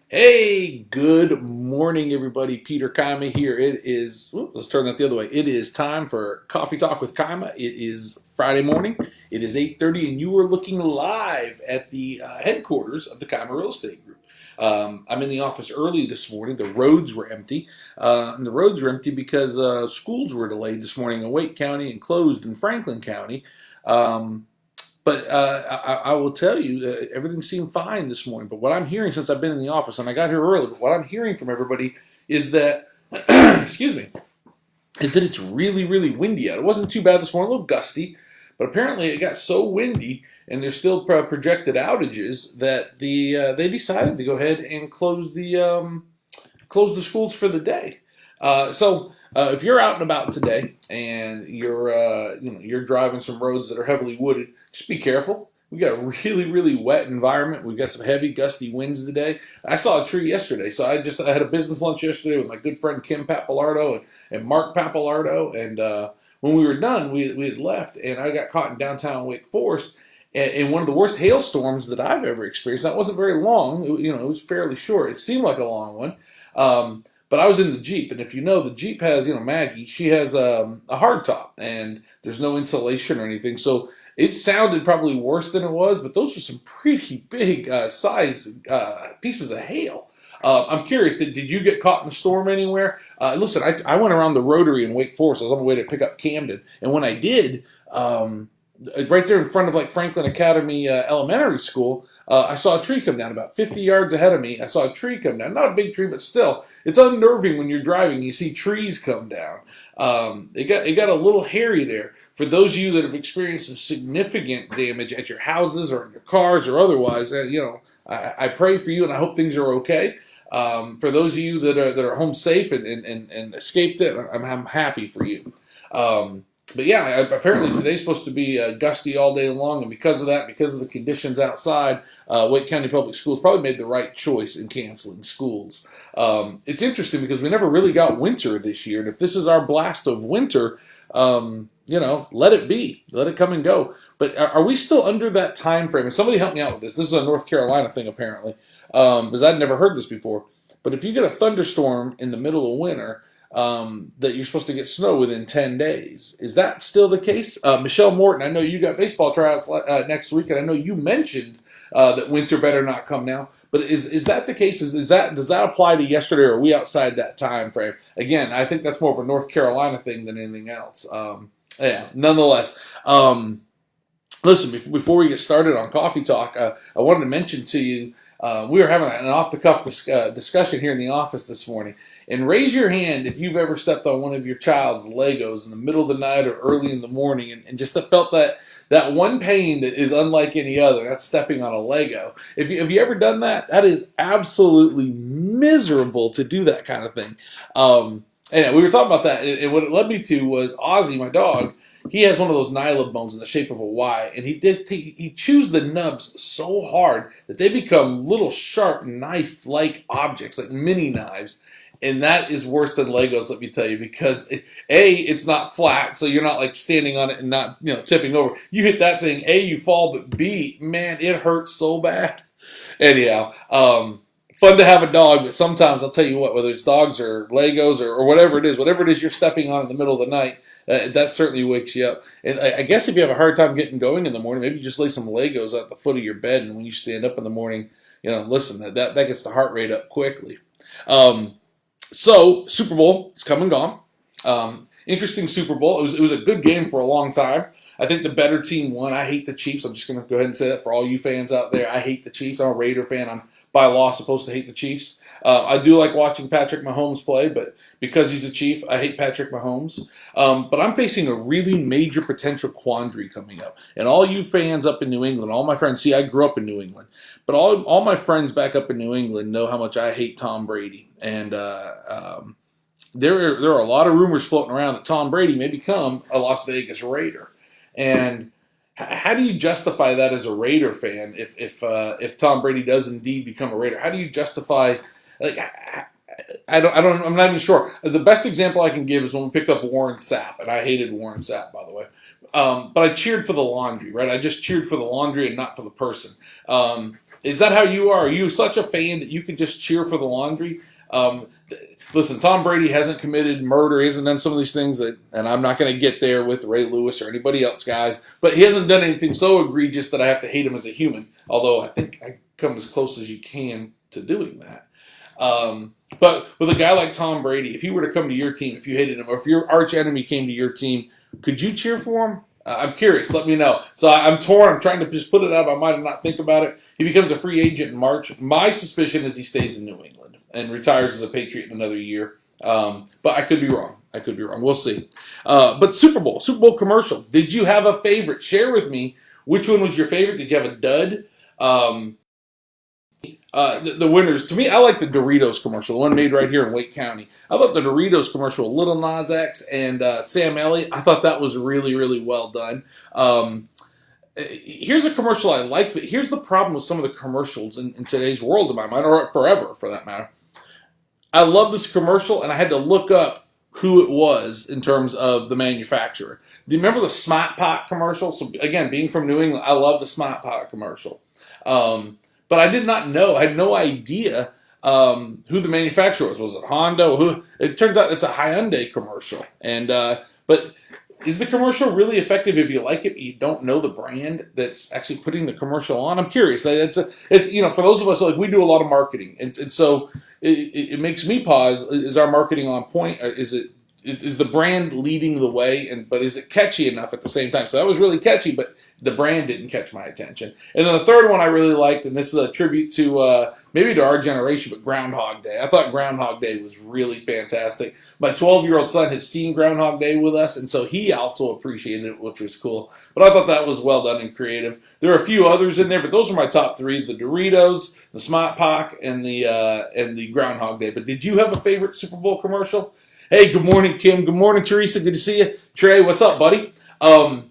Hey, good morning, everybody. Peter Kima here. It is, let's turn that the other way. It is time for Coffee Talk with Kima. It is Friday morning. It is 8:30, and you are looking live at the headquarters of the Kima Real Estate Group. I'm in the office early this morning. The roads were empty. And the roads were empty because schools were delayed this morning in Wake County and closed in Franklin County. Um, but I will tell you, everything seemed fine this morning. But what I'm hearing since I've been in the office, and I got here early, but what I'm hearing from everybody is that, excuse me, is that it's really, really windy out. It wasn't too bad this morning, a little gusty, but apparently it got so windy, and there's still projected outages that they decided to go ahead and close the schools for the day. If you're out and about today and you're driving some roads that are heavily wooded, just be careful. We got a really, really wet environment. We've got some heavy, gusty winds today. I saw a tree yesterday, so I had a business lunch yesterday with my good friend Kim Papalardo and Mark Papalardo, and when we were done, we had left, and I got caught in downtown Wake Forest in one of the worst hailstorms that I've ever experienced. That wasn't very long. It was fairly short. It seemed like a long one. But I was in the Jeep, and if you know, the Jeep has, Maggie, she has a hard top, and there's no insulation or anything. So it sounded probably worse than it was, but those are some pretty big size pieces of hail. I'm curious, did you get caught in the storm anywhere? Listen, I went around the Rotary in Wake Forest. I was on my way to pick up Camden, and when I did, right there in front of like Franklin Academy Elementary School, I saw a tree come down about 50 yards ahead of me. I saw a tree come down. Not a big tree, but still, it's unnerving when you're driving. You see trees come down. It got a little hairy there. For those of you that have experienced some significant damage at your houses or in your cars or otherwise, I pray for you and I hope things are okay. For those of you that are home safe and escaped it, I'm happy for you. But yeah, apparently today's supposed to be gusty all day long, and because of that, because of the conditions outside, Wake County Public Schools probably made the right choice in canceling schools. It's interesting because we never really got winter this year, and if this is our blast of winter, let it be, let it come and go. But are we still under that time frame? And somebody help me out with this. This is a North Carolina thing apparently, because I'd never heard this before. But if you get a thunderstorm in the middle of winter, that you're supposed to get snow within 10 days. Is that still the case? Michelle Morton, I know you got baseball tryouts next week, and I know you mentioned that winter better not come now. But is that the case? Does that apply to yesterday, or are we outside that time frame? Again, I think that's more of a North Carolina thing than anything else. Nonetheless. Listen, before we get started on Coffee Talk, I wanted to mention to you, we were having an off-the-cuff discussion here in the office this morning. And raise your hand if you've ever stepped on one of your child's Legos in the middle of the night or early in the morning and just felt that one pain that is unlike any other. That's stepping on a Lego. Have you ever done that? That is absolutely miserable to do that kind of thing. And we were talking about that, and what it led me to was Ozzy, my dog. He has one of those nyla bones in the shape of a Y, and he chews the nubs so hard that they become little sharp knife-like objects, like mini knives. And that is worse than Legos, let me tell you, because it's not flat, so you're not like standing on it and not tipping over. You hit that thing, you fall, but B, man, it hurts so bad. Anyhow, fun to have a dog, but sometimes I'll tell you what, whether it's dogs or Legos or whatever it is you're stepping on in the middle of the night, that certainly wakes you up. And I guess if you have a hard time getting going in the morning, maybe just lay some Legos at the foot of your bed, and when you stand up in the morning, listen, that gets the heart rate up quickly. So, Super Bowl is come and gone. Interesting Super Bowl. It was a good game for a long time. I think the better team won. I hate the Chiefs. I'm just going to go ahead and say that for all you fans out there. I hate the Chiefs. I'm a Raider fan. I'm, by law, supposed to hate the Chiefs. I do like watching Patrick Mahomes play, but because he's a Chief, I hate Patrick Mahomes. But I'm facing a really major potential quandary coming up. And all you fans up in New England, all my friends, see, I grew up in New England, but all my friends back up in New England know how much I hate Tom Brady. And there are a lot of rumors floating around that Tom Brady may become a Las Vegas Raider. And how do you justify that as a Raider fan if Tom Brady does indeed become a Raider? How do you justify, like, I'm not even sure. The best example I can give is when we picked up Warren Sapp, and I hated Warren Sapp, by the way. But I cheered for the laundry, right? I just cheered for the laundry and not for the person. Is that how you are? Are you such a fan that you can just cheer for the laundry? Um, Listen, Tom Brady hasn't committed murder. He hasn't done some of these things and I'm not going to get there with Ray Lewis or anybody else, guys. But he hasn't done anything so egregious that I have to hate him as a human. Although I think I come as close as you can to doing that. But with a guy like Tom Brady, if he were to come to your team, if you hated him, or if your arch enemy came to your team, could you cheer for him? I'm curious. Let me know. So I'm torn. I'm trying to just put it out of my mind and not think about it. He becomes a free agent in March. My suspicion is he stays in New England and retires as a Patriot in another year. But I could be wrong. We'll see. But Super Bowl commercial. Did you have a favorite? Share with me which one was your favorite. Did you have a dud? The winners, to me, I like the Doritos commercial, the one made right here in Wake County. I thought the Doritos commercial, Little Nas X and Sam Elliott, I thought that was really, really well done. Here's a commercial I like, but here's the problem with some of the commercials in today's world, in my mind, or forever for that matter. I love this commercial, and I had to look up who it was in terms of the manufacturer. Do you remember the Smart Pot commercial? So again, being from New England, I love the Smart Pot commercial. But I did not know. I had no idea who the manufacturer was. Was it Honda? It turns out it's a Hyundai commercial. And but is the commercial really effective if you like it, but you don't know the brand that's actually putting the commercial on? I'm curious. It's for those of us, like, we do a lot of marketing, and so it makes me pause. Is our marketing on point? Is the brand leading the way, but is it catchy enough at the same time? So that was really catchy, but the brand didn't catch my attention. And then the third one I really liked, and this is a tribute to maybe to our generation, but Groundhog Day. I thought Groundhog Day was really fantastic. My 12-year-old son has seen Groundhog Day with us, and so he also appreciated it, which was cool. But I thought that was well done and creative. There are a few others in there, but those are my top three: the Doritos, the Smart Pack, and the Groundhog Day. But did you have a favorite Super Bowl commercial? Hey, good morning, Kim. Good morning, Teresa. Good to see you. Trey, what's up, buddy? Kim,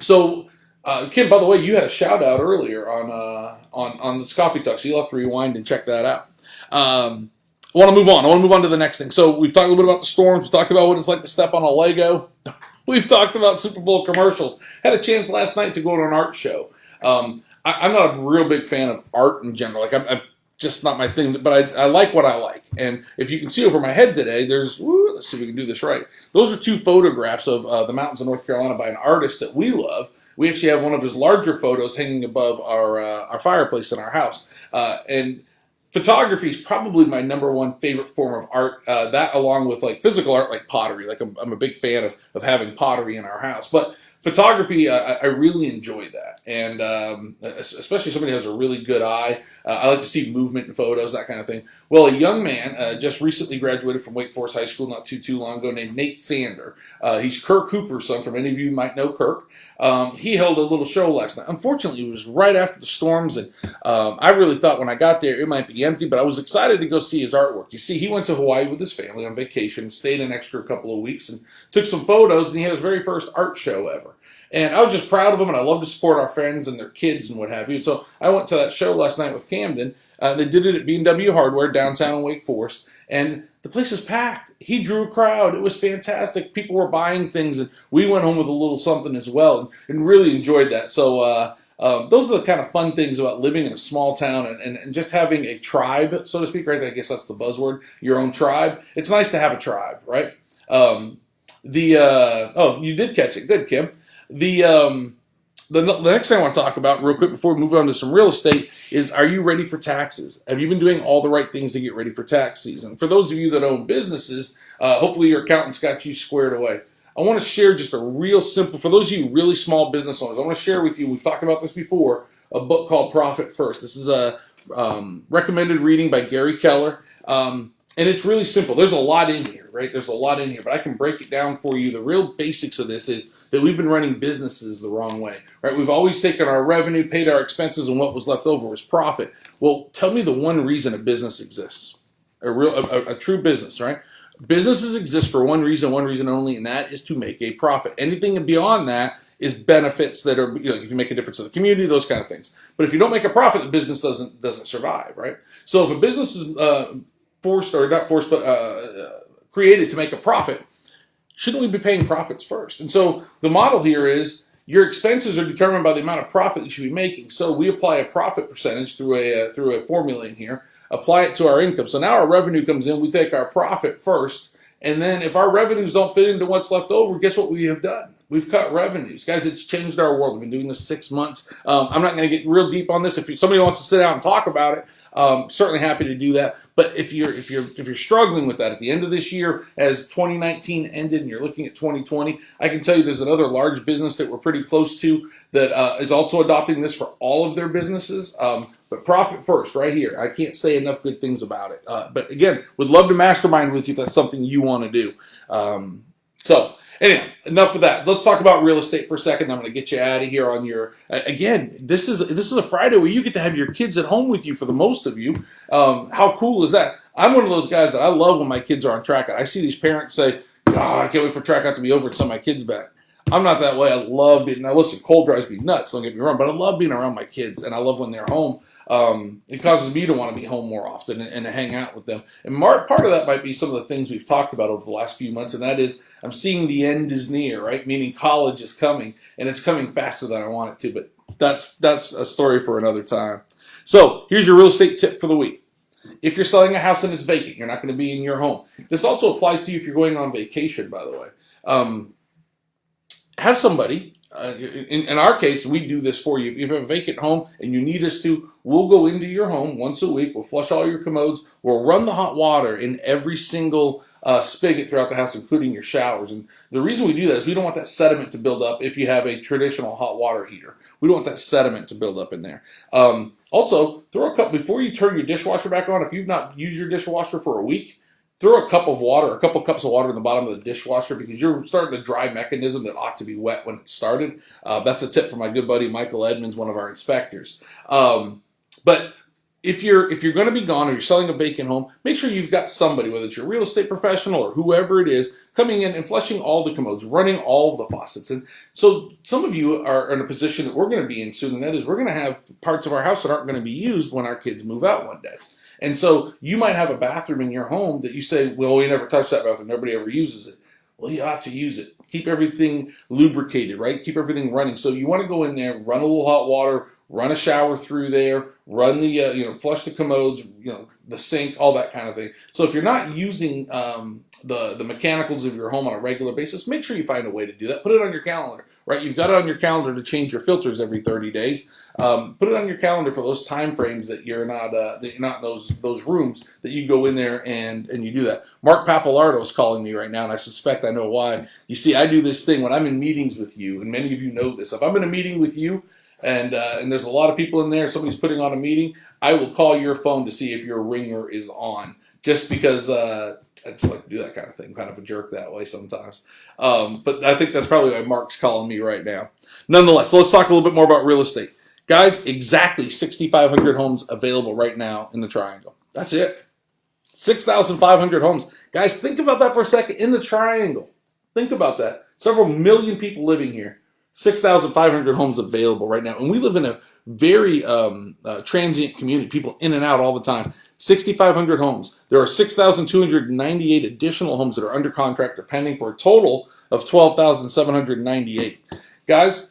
by the way, you had a shout out earlier on this coffee talk, so you'll have to rewind and check that out. I want to move on. I want to move on to the next thing. So we've talked a little bit about the storms. We've talked about what it's like to step on a Lego. We've talked about Super Bowl commercials. Had a chance last night to go to an art show. I'm not a real big fan of art in general. Like, I'm just not my thing, but I like what I like. And if you can see over my head today, let's see if we can do this right. Those are two photographs of the mountains of North Carolina by an artist that we love. We actually have one of his larger photos hanging above our fireplace in our house. And photography is probably my number one favorite form of art. That along with like physical art, like pottery. Like I'm a big fan of having pottery in our house. But photography, I really enjoy that. And especially somebody who has a really good eye. I like to see movement in photos, that kind of thing. Well, a young man just recently graduated from Wake Forest High School not too long ago named Nate Sander. He's Kirk Hooper's son. For many of you might know Kirk. He held a little show last night. Unfortunately, it was right after the storms, and I really thought when I got there it might be empty, but I was excited to go see his artwork. You see, he went to Hawaii with his family on vacation, stayed an extra couple of weeks, and took some photos, and he had his very first art show ever. And I was just proud of him, and I love to support our friends and their kids and what have you. So I went to that show last night with Camden. They did it at B&W Hardware downtown in Wake Forest, and the place was packed. He drew a crowd. It was fantastic. People were buying things, and we went home with a little something as well, and really enjoyed that. So those are the kind of fun things about living in a small town and just having a tribe, so to speak, right? I guess that's the buzzword, your own tribe. It's nice to have a tribe, right? You did catch it. Good, Kim. The next thing I want to talk about real quick before we move on to some real estate is, are you ready for taxes? Have you been doing all the right things to get ready for tax season? For those of you that own businesses, hopefully your accountant's got you squared away. I want to share just a real simple, for those of you really small business owners, I want to share with you, we've talked about this before, a book called Profit First. This is a recommended reading by Gary Keller. And it's really simple. There's a lot in here, right? There's a lot in here, but I can break it down for you. The real basics of this is that we've been running businesses the wrong way, right? We've always taken our revenue, paid our expenses, and what was left over was profit. Well, tell me the one reason a business exists, a true business, right? Businesses exist for one reason only, and that is to make a profit. Anything beyond that is benefits that are, if you make a difference in the community, those kind of things. But if you don't make a profit, the business doesn't survive, right? So if a business is created to make a profit, shouldn't we be paying profits first? And so the model here is your expenses are determined by the amount of profit you should be making. So we apply a profit percentage through a formula in here, apply it to our income. So now our revenue comes in, we take our profit first, and then if our revenues don't fit into what's left over, guess what we have done? We've cut revenues. Guys, it's changed our world. We've been doing this 6 months. I'm not going to get real deep on this. If somebody wants to sit down and talk about it, certainly happy to do that. But if you're struggling with that at the end of this year, as 2019 ended and you're looking at 2020, I can tell you there's another large business that we're pretty close to that is also adopting this for all of their businesses. But profit first, right here. I can't say enough good things about it. But again, would love to mastermind with you if that's something you want to do. So anyhow, enough of that. Let's talk about real estate for a second. I'm going to get you out of here on your. Again, this is a Friday where you get to have your kids at home with you for the most of you. How cool is that? I'm one of those guys that I love when my kids are on track out. I see these parents say, "God, I can't wait for track out to be over and send my kids back." I'm not that way. I love being. Now listen, cold drives me nuts. Don't get me wrong, but I love being around my kids, and I love when they're home. It causes me to want to be home more often and to hang out with them. And part of that might be some of the things we've talked about over the last few months, and that is I'm seeing the end is near, right? Meaning college is coming, and it's coming faster than I want it to. But that's a story for another time. So here's your real estate tip for the week. If you're selling a house and it's vacant, you're not going to be in your home. This also applies to you if you're going on vacation, by the way. Have somebody, in our case, we do this for you. If you have a vacant home and you need us to, we'll go into your home once a week. We'll flush all your commodes. We'll run the hot water in every single spigot throughout the house, including your showers. And the reason we do that is we don't want that sediment to build up if you have a traditional hot water heater. We don't want that sediment to build up in there. Also, throw a cup, before you turn your dishwasher back on, if you've not used your dishwasher for a week, throw a couple cups of water in the bottom of the dishwasher because you're starting a dry mechanism that ought to be wet when it started. That's a tip from my good buddy Michael Edmonds, one of our inspectors. But if you're going to be gone or you're selling a vacant home, make sure you've got somebody, whether it's your real estate professional or whoever it is, coming in and flushing all the commodes, running all of the faucets. And so some of you are in a position that we're going to be in soon, and that is we're going to have parts of our house that aren't going to be used when our kids move out one day. And so you might have a bathroom in your home that you say, well, we never touch that bathroom. Nobody ever uses it. Well, you ought to use it. Keep everything lubricated, right? Keep everything running. So you want to go in there, run a little hot water, run a shower through there, run the, flush the commodes, the sink, all that kind of thing. So if you're not using the mechanicals of your home on a regular basis, make sure you find a way to do that. Put it on your calendar, right? You've got it on your calendar to change your filters every 30 days. Put it on your calendar for those time frames that you're not in those rooms that you go in there and you do that. Mark Papalardo is calling me right now, and I suspect I know why. You see, I do this thing when I'm in meetings with you, and many of you know this. If I'm in a meeting with you and there's a lot of people in there, somebody's putting on a meeting, I will call your phone to see if your ringer is on, just because I just like to do that kind of thing. I'm kind of a jerk that way sometimes. But I think that's probably why Mark's calling me right now. Nonetheless, so let's talk a little bit more about real estate. Guys, exactly 6,500 homes available right now in the Triangle. That's it. 6,500 homes. Guys, think about that for a second. In the Triangle. Think about that. Several million people living here. 6,500 homes available right now. And we live in a very transient community. People in and out all the time. 6,500 homes. There are 6,298 additional homes that are under contract or pending for a total of 12,798. Guys,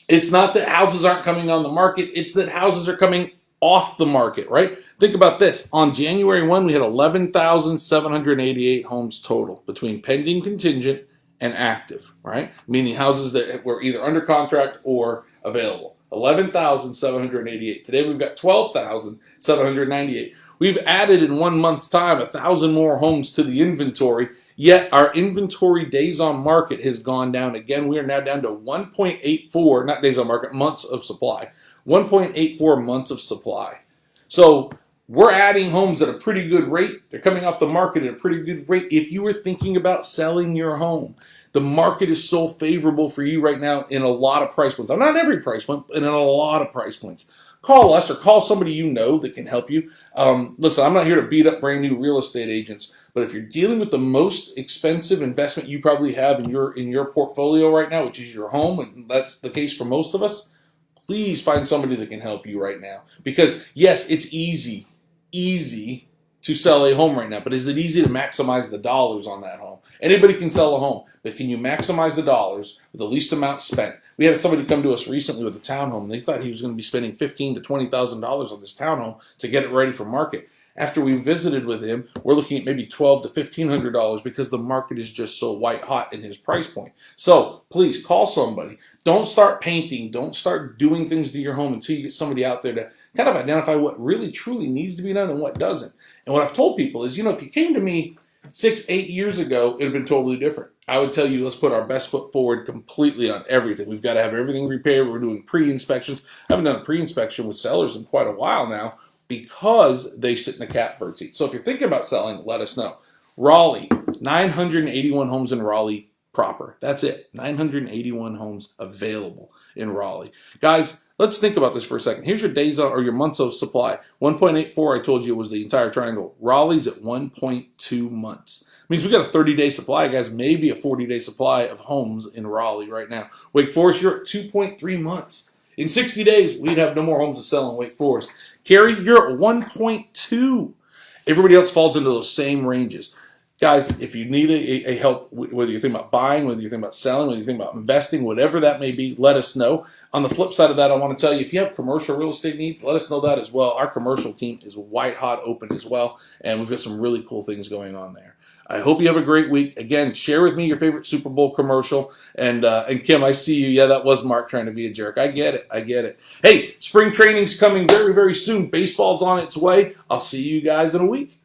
it's not that houses aren't coming on the market. It's that houses are coming off the market, right? Think about this. On January 1, we had 11,788 homes total between pending, contingent, and active, right? Meaning houses that were either under contract or available. 11,788. Today we've got 12,798. We've added in 1 month's time 1,000 more homes to the inventory, yet our inventory days on market has gone down again. We are now down to 1.84, not days on market, months of supply. 1.84 months of supply. So we're adding homes at a pretty good rate. They're coming off the market at a pretty good rate. If you were thinking about selling your home, the market is so favorable for you right now in a lot of price points. Not every price point, but in a lot of price points. Call us or call somebody you know that can help you. Listen, I'm not here to beat up brand new real estate agents, but if you're dealing with the most expensive investment you probably have in your portfolio right now, which is your home, and that's the case for most of us, please find somebody that can help you right now. Because yes, it's easy to sell a home right now, but is it easy to maximize the dollars on that home? Anybody can sell a home, but can you maximize the dollars with the least amount spent? We had somebody come to us recently with a townhome. They thought he was going to be spending $15,000 to $20,000 on this townhome to get it ready for market. After we visited with him, we're looking at maybe $1,200 to $1,500 because the market is just so white hot in his price point. So please call somebody. Don't start painting. Don't start doing things to your home until you get somebody out there to kind of identify what really truly needs to be done and what doesn't. And what I've told people is, if you came to me 6, 8 years ago, it would have been totally different. I would tell you, let's put our best foot forward completely on everything. We've got to have everything repaired. We're doing pre-inspections. I haven't done a pre-inspection with sellers in quite a while now because they sit in the catbird seat. So if you're thinking about selling, let us know. Raleigh, 981 homes in Raleigh proper. That's it. 981 homes available in Raleigh. Guys, let's think about this for a second. Here's your days on, or your months of supply. 1.84, I told you, was the entire triangle. Raleigh's at 1.2 months. Means we got a 30-day supply, guys, maybe a 40-day supply of homes in Raleigh right now. Wake Forest, you're at 2.3 months. In 60 days, we'd have no more homes to sell in Wake Forest. Cary, you're at 1.2. Everybody else falls into those same ranges. Guys, if you need a help, whether you're thinking about buying, whether you're thinking about selling, whether you're thinking about investing, whatever that may be, let us know. On the flip side of that, I want to tell you, if you have commercial real estate needs, let us know that as well. Our commercial team is white hot open as well, and we've got some really cool things going on there. I hope you have a great week. Again, share with me your favorite Super Bowl commercial. And Kim, I see you. Yeah, that was Mark trying to be a jerk. I get it. Hey, spring training's coming very, very soon. Baseball's on its way. I'll see you guys in a week.